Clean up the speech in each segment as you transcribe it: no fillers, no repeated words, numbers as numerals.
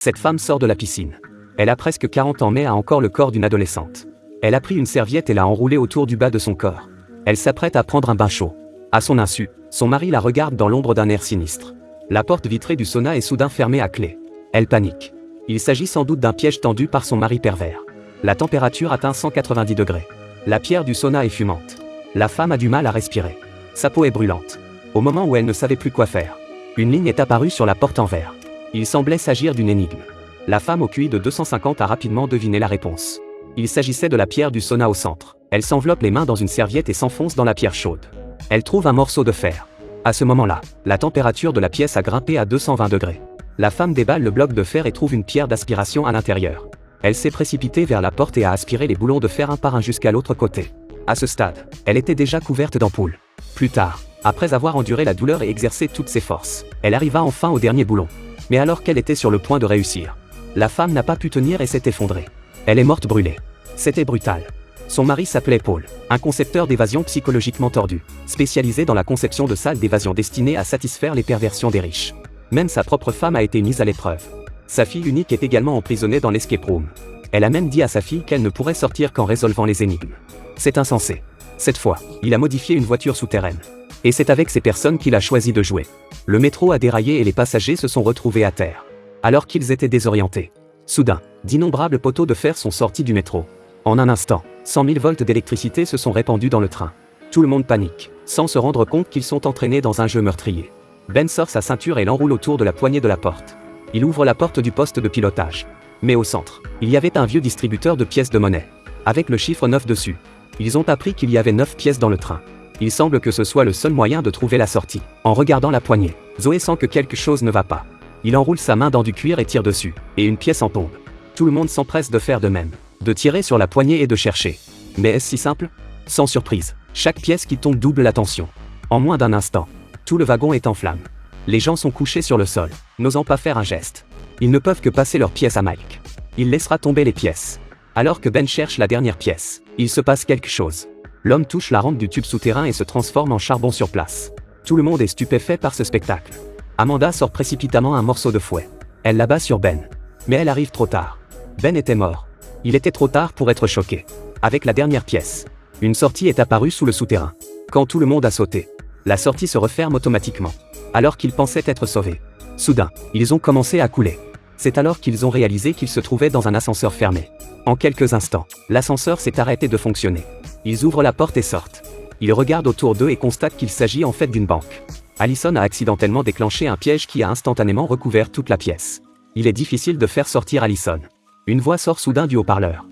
Cette femme sort de la piscine. Elle a presque 40 ans mais a encore le corps d'une adolescente. Elle a pris une serviette et l'a enroulée autour du bas de son corps. Elle s'apprête à prendre un bain chaud. À son insu, son mari la regarde dans l'ombre d'un air sinistre. La porte vitrée du sauna est soudain fermée à clé. Elle panique. Il s'agit sans doute d'un piège tendu par son mari pervers. La température atteint 190 degrés. La pierre du sauna est fumante. La femme a du mal à respirer. Sa peau est brûlante. Au moment où elle ne savait plus quoi faire, une ligne est apparue sur la porte en verre. Il semblait s'agir d'une énigme. La femme au QI de 250 a rapidement deviné la réponse. Il s'agissait de la pierre du sauna au centre. Elle s'enveloppe les mains dans une serviette et s'enfonce dans la pierre chaude. Elle trouve un morceau de fer. À ce moment-là, la température de la pièce a grimpé à 220 degrés. La femme déballe le bloc de fer et trouve une pierre d'aspiration à l'intérieur. Elle s'est précipitée vers la porte et a aspiré les boulons de fer un par un jusqu'à l'autre côté. À ce stade, elle était déjà couverte d'ampoules. Plus tard, après avoir enduré la douleur et exercé toutes ses forces, elle arriva enfin au dernier boulon. Mais alors qu'elle était sur le point de réussir, la femme n'a pas pu tenir et s'est effondrée. Elle est morte brûlée. C'était brutal. Son mari s'appelait Paul, un concepteur d'évasion psychologiquement tordu, spécialisé dans la conception de salles d'évasion destinées à satisfaire les perversions des riches. Même sa propre femme a été mise à l'épreuve. Sa fille unique est également emprisonnée dans l'escape room. Elle a même dit à sa fille qu'elle ne pourrait sortir qu'en résolvant les énigmes. C'est insensé. Cette fois, il a modifié une voiture souterraine. Et c'est avec ces personnes qu'il a choisi de jouer. Le métro a déraillé et les passagers se sont retrouvés à terre. Alors qu'ils étaient désorientés. Soudain, d'innombrables poteaux de fer sont sortis du métro. En un instant, 100 000 volts d'électricité se sont répandus dans le train. Tout le monde panique, sans se rendre compte qu'ils sont entraînés dans un jeu meurtrier. Ben sort sa ceinture et l'enroule autour de la poignée de la porte. Il ouvre la porte du poste de pilotage. Mais au centre, il y avait un vieux distributeur de pièces de monnaie. Avec le chiffre 9 dessus. Ils ont appris qu'il y avait 9 pièces dans le train. Il semble que ce soit le seul moyen de trouver la sortie. En regardant la poignée, Zoé sent que quelque chose ne va pas. Il enroule sa main dans du cuir et tire dessus, et une pièce en tombe. Tout le monde s'empresse de faire de même. De tirer sur la poignée et de chercher. Mais est-ce si simple? Sans surprise, chaque pièce qui tombe double la tension. En moins d'un instant, tout le wagon est en flammes. Les gens sont couchés sur le sol, n'osant pas faire un geste. Ils ne peuvent que passer leurs pièces à Mike. Il laissera tomber les pièces. Alors que Ben cherche la dernière pièce, il se passe quelque chose. L'homme touche la rampe du tube souterrain et se transforme en charbon sur place. Tout le monde est stupéfait par ce spectacle. Amanda sort précipitamment un morceau de fouet. Elle l'abat sur Ben. Mais elle arrive trop tard. Ben était mort. Il était trop tard pour être choqué. Avec la dernière pièce, une sortie est apparue sous le souterrain. Quand tout le monde a sauté, la sortie se referme automatiquement. Alors qu'ils pensaient être sauvés. Soudain, ils ont commencé à couler. C'est alors qu'ils ont réalisé qu'ils se trouvaient dans un ascenseur fermé. En quelques instants, l'ascenseur s'est arrêté de fonctionner. Ils ouvrent la porte et sortent. Ils regardent autour d'eux et constatent qu'il s'agit en fait d'une banque. Allison a accidentellement déclenché un piège qui a instantanément recouvert toute la pièce. Il est difficile de faire sortir Allison. Une voix sort soudain du haut-parleur.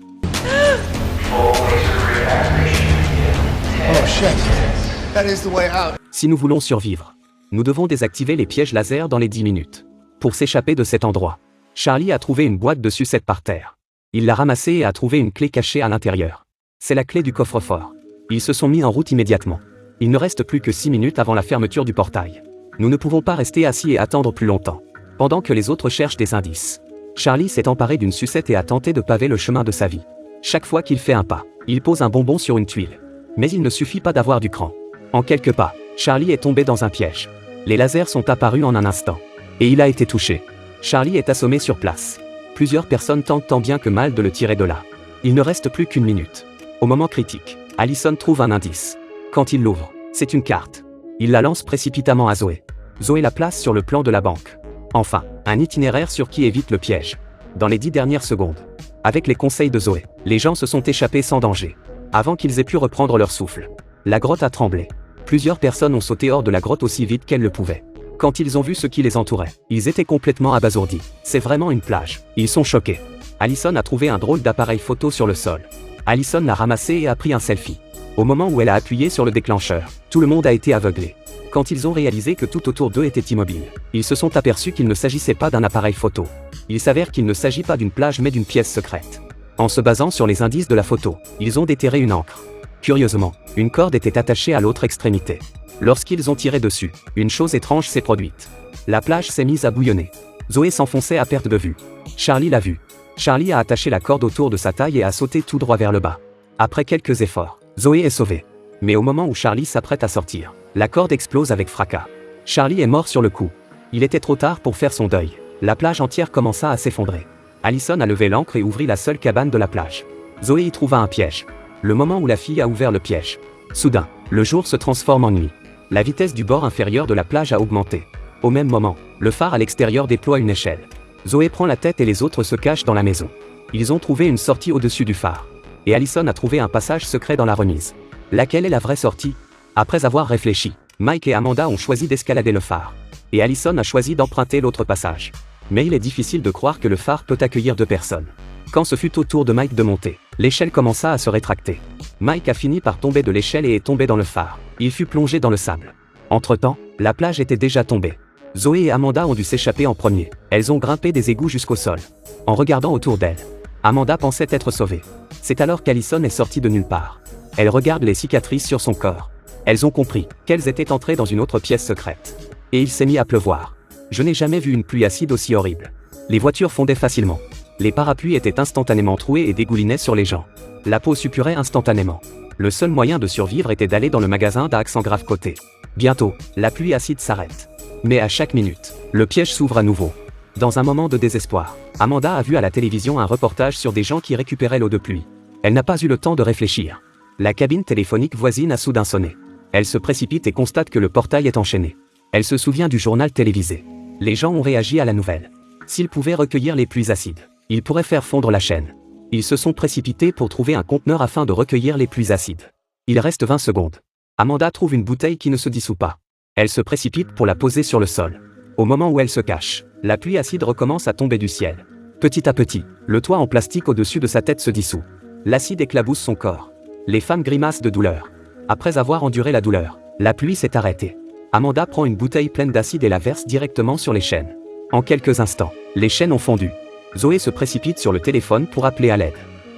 Si nous voulons survivre, nous devons désactiver les pièges laser dans les 10 minutes. Pour s'échapper de cet endroit, Charlie a trouvé une boîte de sucettes par terre. Il l'a ramassée et a trouvé une clé cachée à l'intérieur. C'est la clé du coffre-fort. Ils se sont mis en route immédiatement. Il ne reste plus que 6 minutes avant la fermeture du portail. Nous ne pouvons pas rester assis et attendre plus longtemps. Pendant que les autres cherchent des indices, Charlie s'est emparé d'une sucette et a tenté de paver le chemin de sa vie. Chaque fois qu'il fait un pas, il pose un bonbon sur une tuile. Mais il ne suffit pas d'avoir du cran. En quelques pas, Charlie est tombé dans un piège. Les lasers sont apparus en un instant. Et il a été touché. Charlie est assommé sur place. Plusieurs personnes tentent tant bien que mal de le tirer de là. Il ne reste plus qu'une minute. Au moment critique, Allison trouve un indice. Quand il l'ouvre, c'est une carte. Il la lance précipitamment à Zoé. Zoé la place sur le plan de la banque. Enfin, un itinéraire sur qui évite le piège. Dans les 10 dernières secondes, avec les conseils de Zoé, les gens se sont échappés sans danger. Avant qu'ils aient pu reprendre leur souffle. La grotte a tremblé. Plusieurs personnes ont sauté hors de la grotte aussi vite qu'elles le pouvaient. Quand ils ont vu ce qui les entourait, ils étaient complètement abasourdis. C'est vraiment une plage. Ils sont choqués. Allison a trouvé un drôle d'appareil photo sur le sol. Allison l'a ramassé et a pris un selfie. Au moment où elle a appuyé sur le déclencheur, tout le monde a été aveuglé. Quand ils ont réalisé que tout autour d'eux était immobile, ils se sont aperçus qu'il ne s'agissait pas d'un appareil photo. Il s'avère qu'il ne s'agit pas d'une plage mais d'une pièce secrète. En se basant sur les indices de la photo, ils ont déterré une encre. Curieusement, une corde était attachée à l'autre extrémité. Lorsqu'ils ont tiré dessus, une chose étrange s'est produite. La plage s'est mise à bouillonner. Zoé s'enfonçait à perte de vue. Charlie l'a vu. Charlie a attaché la corde autour de sa taille et a sauté tout droit vers le bas. Après quelques efforts, Zoé est sauvée. Mais au moment où Charlie s'apprête à sortir, la corde explose avec fracas. Charlie est mort sur le coup. Il était trop tard pour faire son deuil. La plage entière commença à s'effondrer. Allison a levé l'ancre et ouvrit la seule cabane de la plage. Zoé y trouva un piège. Le moment où la fille a ouvert le piège. Soudain, le jour se transforme en nuit. La vitesse du bord inférieur de la plage a augmenté. Au même moment, le phare à l'extérieur déploie une échelle. Zoé prend la tête et les autres se cachent dans la maison. Ils ont trouvé une sortie au-dessus du phare. Et Allison a trouvé un passage secret dans la remise. Laquelle est la vraie sortie? Après avoir réfléchi, Mike et Amanda ont choisi d'escalader le phare. Et Allison a choisi d'emprunter l'autre passage. Mais il est difficile de croire que le phare peut accueillir 2 personnes. Quand ce fut au tour de Mike de monter, l'échelle commença à se rétracter. Mike a fini par tomber de l'échelle et est tombé dans le phare. Il fut plongé dans le sable. Entre-temps, la plage était déjà tombée. Zoé et Amanda ont dû s'échapper en premier. Elles ont grimpé des égouts jusqu'au sol. En regardant autour d'elles, Amanda pensait être sauvée. C'est alors qu'Allison est sortie de nulle part. Elle regarde les cicatrices sur son corps. Elles ont compris qu'elles étaient entrées dans une autre pièce secrète. Et il s'est mis à pleuvoir. Je n'ai jamais vu une pluie acide aussi horrible. Les voitures fondaient facilement. Les parapluies étaient instantanément troués et dégoulinaient sur les gens. La peau suppurait instantanément. Le seul moyen de survivre était d'aller dans le magasin d'Accent Grave Côté. Bientôt, la pluie acide s'arrête. Mais à chaque minute, le piège s'ouvre à nouveau. Dans un moment de désespoir, Amanda a vu à la télévision un reportage sur des gens qui récupéraient l'eau de pluie. Elle n'a pas eu le temps de réfléchir. La cabine téléphonique voisine a soudain sonné. Elle se précipite et constate que le portail est enchaîné. Elle se souvient du journal télévisé. Les gens ont réagi à la nouvelle. S'ils pouvaient recueillir les pluies acides, ils pourraient faire fondre la chaîne. Ils se sont précipités pour trouver un conteneur afin de recueillir les pluies acides. Il reste 20 secondes. Amanda trouve une bouteille qui ne se dissout pas. Elle se précipite pour la poser sur le sol. Au moment où elle se cache, la pluie acide recommence à tomber du ciel. Petit à petit, le toit en plastique au-dessus de sa tête se dissout. L'acide éclabousse son corps. Les femmes grimacent de douleur. Après avoir enduré la douleur, la pluie s'est arrêtée. Amanda prend une bouteille pleine d'acide et la verse directement sur les chaînes. En quelques instants, les chaînes ont fondu. Zoé se précipite sur le téléphone pour appeler à l'aide.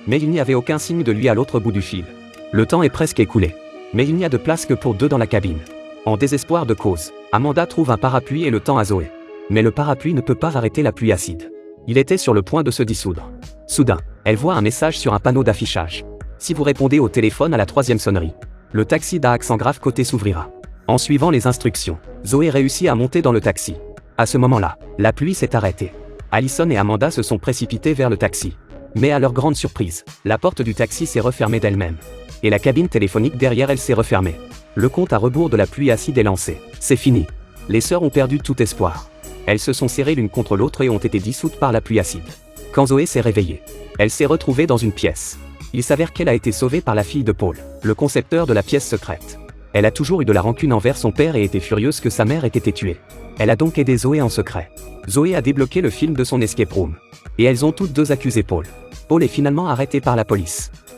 Mais il n'y avait aucun signe de lui à l'autre bout du fil. Le temps est presque écoulé. Mais il n'y a de place que pour 2 dans la cabine. En désespoir de cause, Amanda trouve un parapluie et le tend à Zoé. Mais le parapluie ne peut pas arrêter la pluie acide. Il était sur le point de se dissoudre. Soudain, elle voit un message sur un panneau d'affichage. Si vous répondez au téléphone à la 3e sonnerie, le taxi d'Accent Grave Côté s'ouvrira. En suivant les instructions, Zoé réussit à monter dans le taxi. À ce moment-là, la pluie s'est arrêtée. Allison et Amanda se sont précipités vers le taxi. Mais à leur grande surprise, la porte du taxi s'est refermée d'elle-même. Et la cabine téléphonique derrière elle s'est refermée. Le compte à rebours de la pluie acide est lancé. C'est fini. Les sœurs ont perdu tout espoir. Elles se sont serrées l'une contre l'autre et ont été dissoutes par la pluie acide. Quand Zoé s'est réveillée, elle s'est retrouvée dans une pièce. Il s'avère qu'elle a été sauvée par la fille de Paul, le concepteur de la pièce secrète. Elle a toujours eu de la rancune envers son père et était furieuse que sa mère ait été tuée. Elle a donc aidé Zoé en secret. Zoé a débloqué le film de son escape room. Et elles ont toutes 2 accusé Paul. Paul est finalement arrêté par la police.